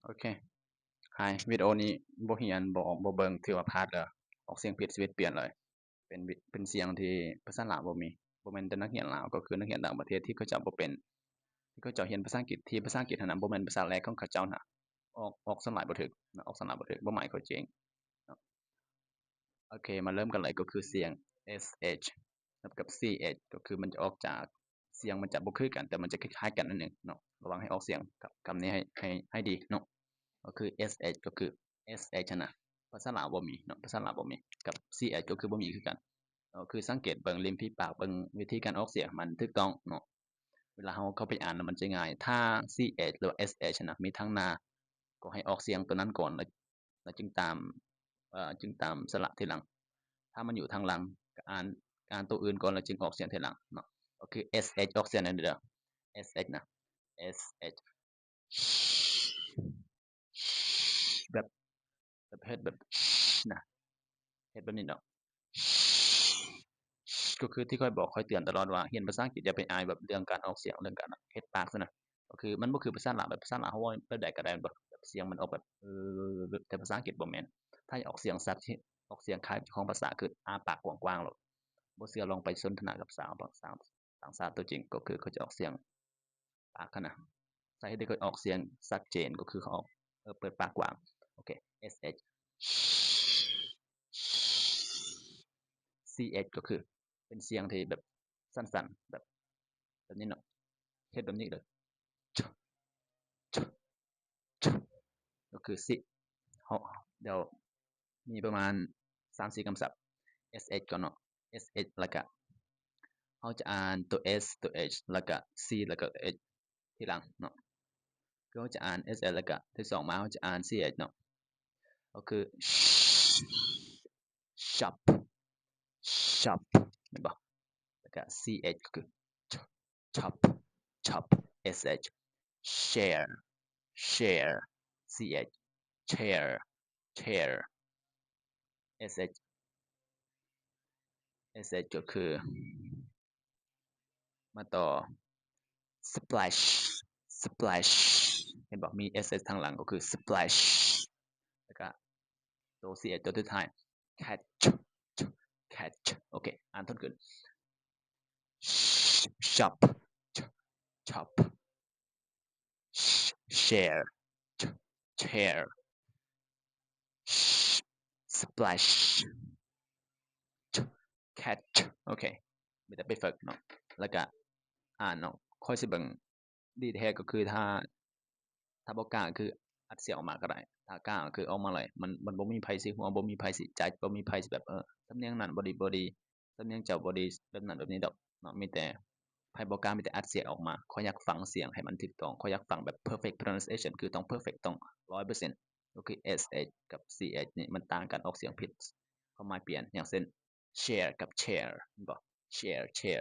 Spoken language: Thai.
โอเควิดีโอนี้บ่เรียนบ่เบิ่งถือว่าพลาดเด้อออกเสียงผิดชีวิตเปลี่ยนเลยเป็นเสียงที่ภาษาลาวบ่มีบ่แม่นแต่นักเรียนลาวก็คือนักเรียนต่างประเทศที่เขาเจ้าบ่เป็นที่เขาเจ้าเรียนภาษาอังกฤษที่ภาษาอังกฤษหั้นน่ะบ่แม่นภาษาแรกของเขาเจ้าน่ะออกสำหรับบ่ถึกออกสำหรับบ่ถึกบ่หมายเข้าเจงเนาะโอเคมาเริ่มกันเลยก็คือเสียง sh กับ ch ก็คือมันจะออกจากเสียงมันจะบ่คือกันแต่มันจะคล้ายๆกันนิดหนึ่งเนาะระวังให้ออกเสียงกับคำนี้ให้ดีเนาะ ก็คือ sh ก็คือ sh นะภาษาลาวบ่มีเนาะภาษาลาวบ่มีกับ ch ก็คือบ่มีคือกันคือสังเกตเบิ่งริมฝีปากเบิ่งวิธีการออกเสียงมันถูกต้องเนาะเวลาเราเข้าไปอ่านมันจะง่ายถ้า ch หรือว่า sh นะมีทางหน้าก็ให้ออกเสียงตัวนั้นก่อนแล้วจึงตามสระทีหลังถ้ามันอยู่ทางหลังก็อ่านตัวอื่นก่อนแล้วจึงออกเสียงทีหลังเนาะก็คือ sh ออกเสียงนั่นเด้อ sh นะ sh แบบเฮ็ดแบบนะเฮ็ดแบบนี้เนาะก็คือที่ค่อยบอกค่อยเตือนตลอดว่าเรียนภาษาอังกฤษอย่าไปอายแบบเรื่องการออกเสียงเรื่องการเฮ็ดปากซั้นน่ะก็คือมันบ่คือภาษาลาวแบบภาษาลาวเราเว้าแบบใดก็ได้แบบเสียงมันออกแบบแต่ภาษาอังกฤษบ่แม่นถ้าอยากออกเสียงชัดที่ออกเสียงคล้ายเจ้าของภาษาคืออ้าปากกว้างๆโลดบ่เชื่อลองไปสนทนากับสาวต่างชาติตัวจริงก็คือเขาจะออกเสียงปากเขานะสาเหตุที่เขาออกเสียงชัดเจนก็คือเขาออกเปิดปากกว้างโอเค sh ch ก็คือเป็นเสียงที่แบบสั้นๆแบบนี้เนาะเฮ็ดแบบนี้เลยชชชก็คือสิเฮาเดี๋ยวมีประมาณ3-4คำศัพท์ sh ก่อนเนาะ sh แล้วก็เราจะอ่านตัว s ตัว h แล้วก็ c แล้วก็ h ทีหลังเนาะคือเราจะอ่าน sh แล้วก็ที่2มาเราจะอ่าน ch เนาะก็คือ shop shop แม่นบ่แล้วก็ ch ก็คือ chop chop sh share share ch chair chair sh sh ก็คือมาต่อ splash splash เห็นบ่มี sh ทางหลังก็คือ splash แล้วก็ตัว ch ตัวสุดท้าย catch catch โอเคอ่านทวนขึ้น shop chop share chair splash catch โอเคมีแต่ไปฝึกเนาะแล้วก็อ่านเนาะค่อยสิเบิ่งดีแท้ก็คือถ้าบ่กล้าก็คืออัดเสียงออกมาก็ได้ถ้ากล้าก็คือออกมาเลยมันบ่มีไผสิหัวบ่มีไผสิจัดบ่มีไผสิแบบสำเนียงนั้นบ่ดีสำเนียงเจ้าบ่ดีแบบนั้นแบบนี้ดอกเนาะมีแต่ไผบ่กล้ามีแต่อัดเสียงออกมาข้อยอยากฟังเสียงให้มันถูกต้องข้อยอยากฟังแบบ perfect pronunciation คือต้องเพอร์เฟกต์ต้อง100%ก็คือ sh กับ ch นี่มันต่างกันออกเสียงผิดความหมายเปลี่ยนอย่างเช่น share กับ chair แม่นบ่ share